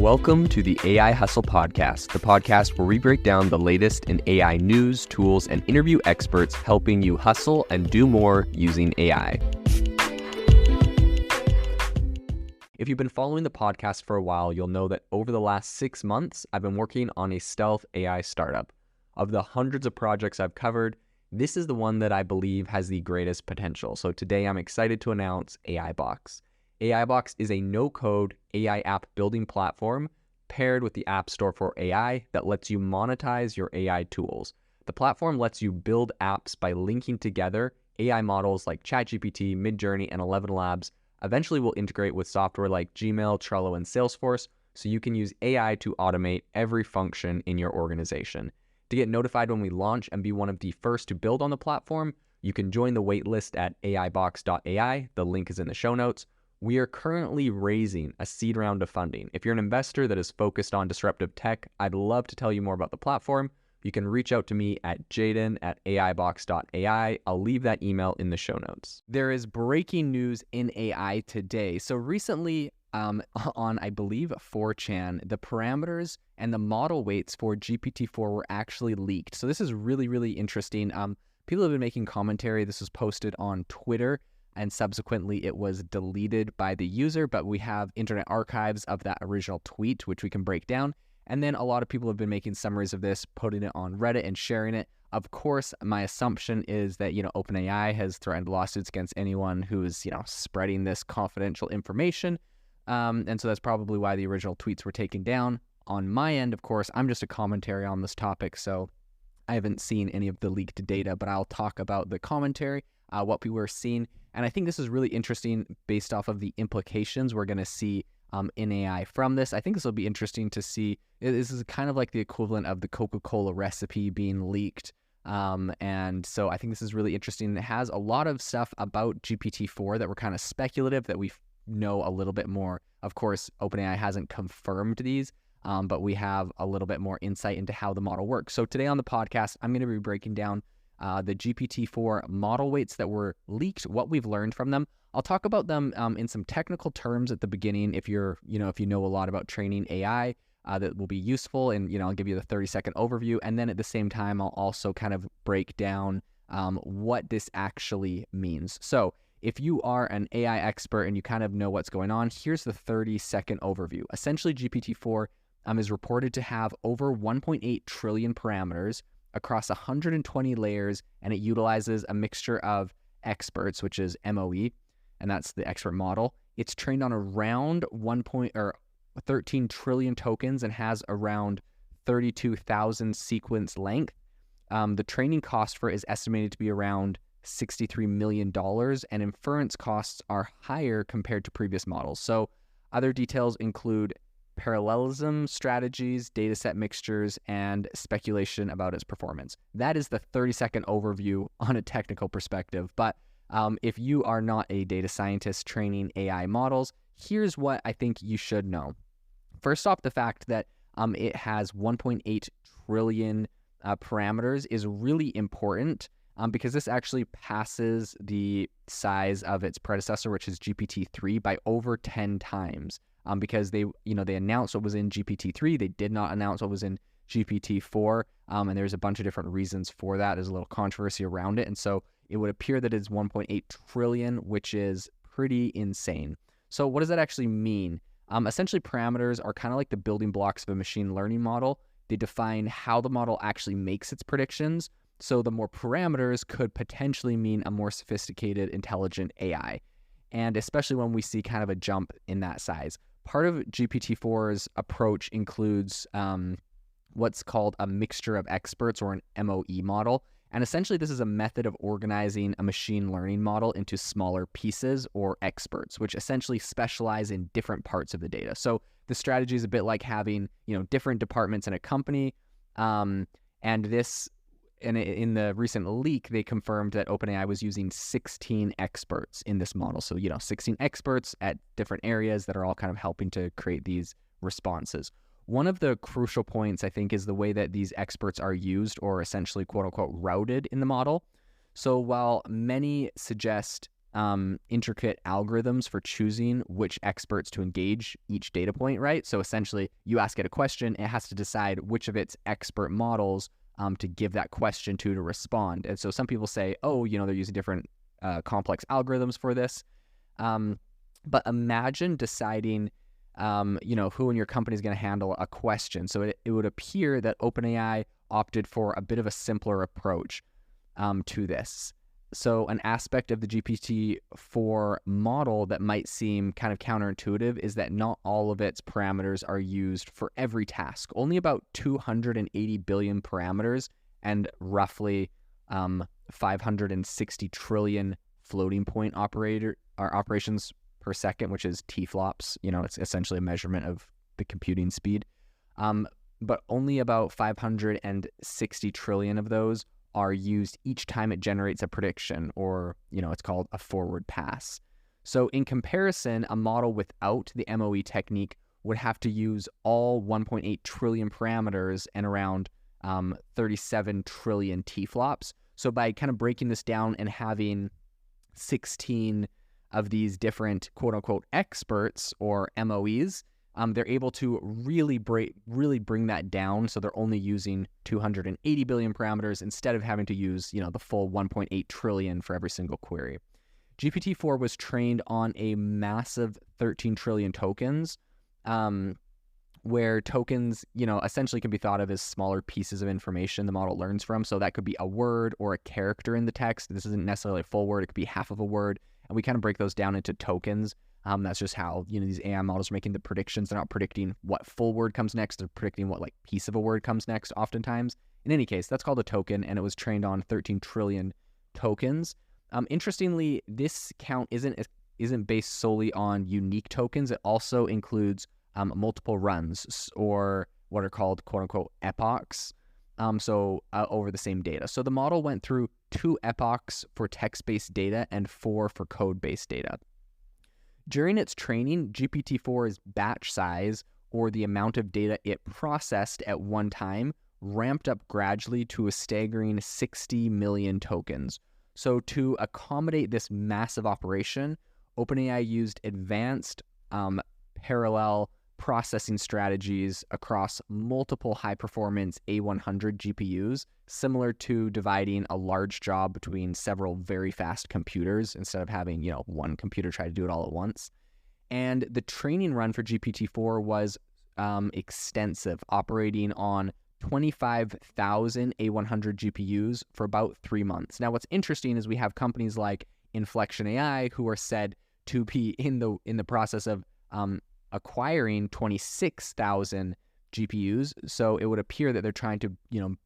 Welcome to the AI Hustle Podcast, the podcast where we break down the latest in AI news, tools, and interview experts helping you hustle and do more using AI. If you've been following the podcast for a while, you'll know that over the last 6 months, I've been working on a stealth AI startup. Of the hundreds of projects I've covered, this is the one that I believe has the greatest potential. So today I'm excited to announce AI Box. AI Box is a no-code AI app building platform paired with the App Store for AI that lets you monetize your AI tools. The platform lets you build apps by linking together AI models like ChatGPT, Midjourney, and 11 Labs. Eventually will integrate with software like Gmail, Trello, and Salesforce, so you can use AI to automate every function in your organization. To get notified when we launch and be one of the first to build on the platform, you can join the waitlist at aibox.ai. The link is in the show notes. We are currently raising a seed round of funding. If you're an investor that is focused on disruptive tech, I'd love to tell you more about the platform. You can reach out to me at jaden@aibox.ai. I'll leave that email in the show notes. There is breaking news in AI today. So recently, on, I believe, 4chan, the parameters and the model weights for GPT-4 were actually leaked. So this is really, really interesting. People have been making commentary. This was posted on Twitter, and subsequently it was deleted by the user, but we have internet archives of that original tweet, which we can break down. And then a lot of people have been making summaries of this, putting it on Reddit and sharing it. Of course, my assumption is that, OpenAI has threatened lawsuits against anyone who's, spreading this confidential information. And so that's probably why the original tweets were taken down. On my end, of course, I'm just a commentary on this topic, so I haven't seen any of the leaked data, but I'll talk about the commentary, what people are seeing. And I think this is really interesting based off of the implications we're going to see in AI from this. I think this will be interesting to see. This is kind of like the equivalent of the Coca-Cola recipe being leaked. And so I think this is really interesting. It has a lot of stuff about GPT-4 that were kind of speculative that we know a little bit more. Of course, OpenAI hasn't confirmed these, but we have a little bit more insight into how the model works. So today on the podcast, I'm going to be breaking down the GPT-4 model weights that were leaked, what we've learned from them. I'll talk about them in some technical terms at the beginning. If you know a lot about training AI, that will be useful. And, I'll give you the 30-second overview. And then at the same time, I'll also kind of break down what this actually means. So if you are an AI expert and you kind of know what's going on, here's the 30-second overview. Essentially, GPT-4 is reported to have over 1.8 trillion parameters across 120 layers, and it utilizes a mixture of experts, which is MOE, and that's the expert model. It's trained on around 13 trillion tokens and has around 32,000 sequence length. The training cost for it is estimated to be around $63 million, and inference costs are higher compared to previous models. So other details include parallelism strategies, dataset mixtures, and speculation about its performance. That is the 30-second overview on a technical perspective. But if you are not a data scientist training AI models, here's what I think you should know. First off, the fact that it has 1.8 trillion parameters is really important because this actually passes the size of its predecessor, which is GPT-3, by over 10 times. Because they announced what was in GPT-3, they did not announce what was in GPT-4, and there's a bunch of different reasons for that. There's a little controversy around it, and so it would appear that it's 1.8 trillion, which is pretty insane. So what does that actually mean? Essentially, parameters are kind of like the building blocks of a machine learning model. They define how the model actually makes its predictions. So the more parameters could potentially mean a more sophisticated, intelligent AI, and especially when we see kind of a jump in that size. Part of GPT-4's approach includes what's called a mixture of experts, or an MOE model. And essentially, this is a method of organizing a machine learning model into smaller pieces, or experts, which essentially specialize in different parts of the data. So the strategy is a bit like having, different departments in a company. And in the recent leak, they confirmed that OpenAI was using 16 experts in this model. So, 16 experts at different areas that are all kind of helping to create these responses. One of the crucial points, I think, is the way that these experts are used, or essentially, quote unquote, routed in the model. So while many suggest intricate algorithms for choosing which experts to engage each data point, right? So essentially, you ask it a question, it has to decide which of its expert models to give that question to respond. And so some people say, oh, they're using different complex algorithms for this. But imagine deciding, who in your company is going to handle a question. So it would appear that OpenAI opted for a bit of a simpler approach to this. So an aspect of the GPT-4 model that might seem kind of counterintuitive is that not all of its parameters are used for every task. Only about 280 billion parameters and roughly 560 trillion floating point operations per second, which is T-flops. It's essentially a measurement of the computing speed. But only about 560 trillion of those are used each time it generates a prediction, or, it's called a forward pass. So in comparison, a model without the MOE technique would have to use all 1.8 trillion parameters and around 37 trillion T-flops. So by kind of breaking this down and having 16 of these different quote-unquote experts, or MOEs, they're able to really bring that down. So they're only using 280 billion parameters instead of having to use, the full 1.8 trillion for every single query. GPT-4 was trained on a massive 13 trillion tokens, where tokens, essentially can be thought of as smaller pieces of information the model learns from. So that could be a word or a character in the text. This isn't necessarily a full word. It could be half of a word. And we kind of break those down into tokens. That's just how, these AI models are making the predictions. They're not predicting what full word comes next. They're predicting what piece of a word comes next oftentimes. In any case, that's called a token, and it was trained on 13 trillion tokens. Interestingly, this count isn't based solely on unique tokens. It also includes multiple runs, or what are called quote-unquote epochs, over the same data. So the model went through 2 epochs for text-based data and 4 for code-based data. During its training, GPT-4's batch size, or the amount of data it processed at one time, ramped up gradually to a staggering 60 million tokens. So to accommodate this massive operation, OpenAI used advanced parallel processing strategies across multiple high-performance A100 GPUs, similar to dividing a large job between several very fast computers instead of having, one computer try to do it all at once. And the training run for GPT-4 was extensive, operating on 25,000 A100 GPUs for about 3 months. Now, what's interesting is we have companies like Inflection AI who are said to be in the process of acquiring 26,000 GPUs. So it would appear that they're trying to,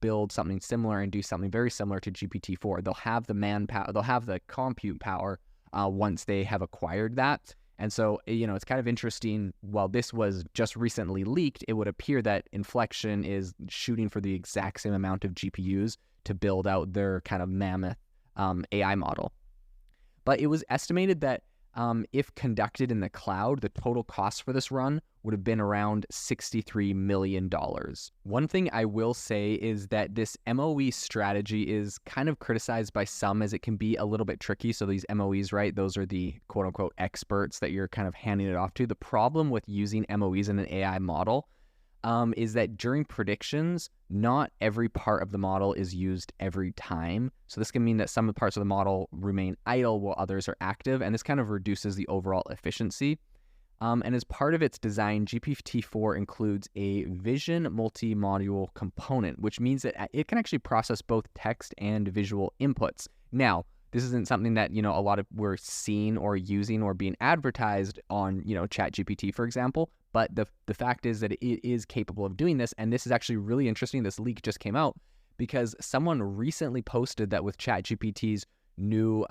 build something similar and do something very similar to GPT-4. They'll have the manpower, they'll have the compute power once they have acquired that. And so, it's kind of interesting. While this was just recently leaked, it would appear that Inflection is shooting for the exact same amount of GPUs to build out their kind of mammoth AI model. But it was estimated that if conducted in the cloud, the total cost for this run would have been around $63 million. One thing I will say is that this MOE strategy is kind of criticized by some as it can be a little bit tricky. So these MOEs, right, those are the quote unquote experts that you're kind of handing it off to. The problem with using MOEs in an AI model is that during predictions, not every part of the model is used every time. So this can mean that some of the parts of the model remain idle while others are active, and this kind of reduces the overall efficiency. And as part of its design, GPT-4 includes a vision multi-module component, which means that it can actually process both text and visual inputs. Now, this isn't something that, a lot of we're seeing or using or being advertised on, ChatGPT, for example. But the fact is that it is capable of doing this. And this is actually really interesting. This leak just came out because someone recently posted that with ChatGPT's new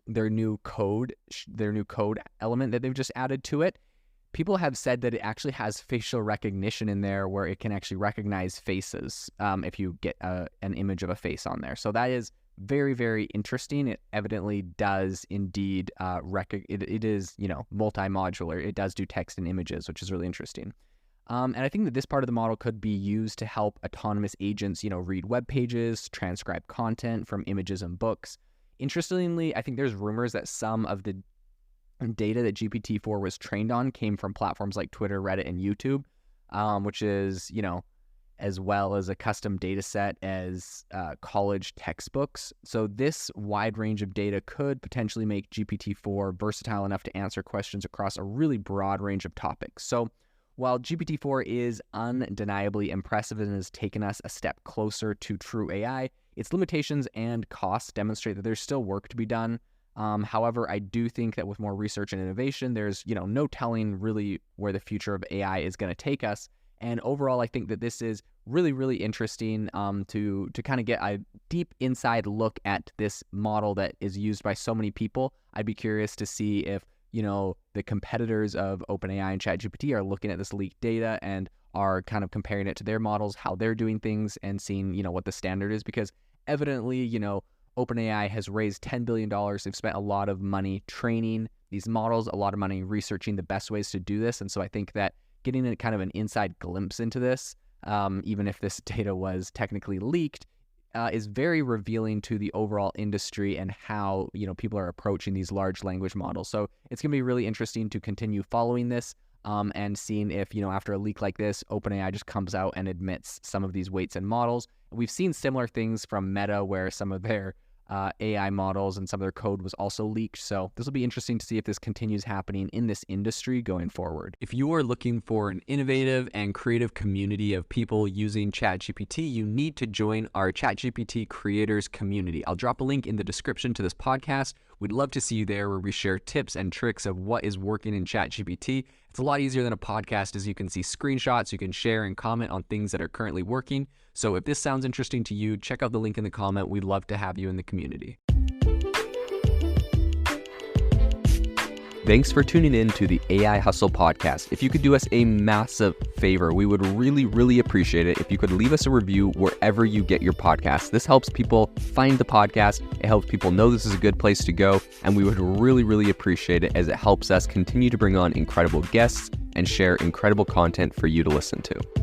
their new code element that they've just added to it, people have said that it actually has facial recognition in there where it can actually recognize faces if you get an image of a face on there. So that is very, very interesting. It evidently does indeed it is, multi-modular. It does do text and images, which is really interesting. And I think that this part of the model could be used to help autonomous agents, read web pages, transcribe content from images and books. Interestingly, I think there's rumors that some of the data that GPT-4 was trained on came from platforms like Twitter, Reddit, and YouTube, which is, as well as a custom data set as college textbooks. So this wide range of data could potentially make GPT-4 versatile enough to answer questions across a really broad range of topics. So while GPT-4 is undeniably impressive and has taken us a step closer to true AI, its limitations and costs demonstrate that there's still work to be done. However, I do think that with more research and innovation, there's, no telling really where the future of AI is going to take us. And overall, I think that this is really, really interesting to kind of get a deep inside look at this model that is used by so many people. I'd be curious to see if, the competitors of OpenAI and ChatGPT are looking at this leaked data and are kind of comparing it to their models, how they're doing things, and seeing, what the standard is. Because evidently, OpenAI has raised $10 billion. They've spent a lot of money training these models, a lot of money researching the best ways to do this. And so I think that getting a kind of an inside glimpse into this, even if this data was technically leaked, is very revealing to the overall industry and how, people are approaching these large language models. So it's going to be really interesting to continue following this and seeing if, after a leak like this, OpenAI just comes out and admits some of these weights and models. We've seen similar things from Meta where some of their AI models and some of their code was also leaked. So this will be interesting to see if this continues happening in this industry going forward. If you are looking for an innovative and creative community of people using ChatGPT, you need to join our ChatGPT creators community. I'll drop a link in the description to this podcast. We'd love to see you there, where we share tips and tricks of what is working in ChatGPT. It's a lot easier than a podcast, as you can see screenshots, you can share and comment on things that are currently working. So if this sounds interesting to you, check out the link in the comment. We'd love to have you in the community. Thanks for tuning in to the AI Hustle podcast. If you could do us a massive favor, we would really, really appreciate it if you could leave us a review wherever you get your podcasts. This helps people find the podcast. It helps people know this is a good place to go. And we would really, really appreciate it, as it helps us continue to bring on incredible guests and share incredible content for you to listen to.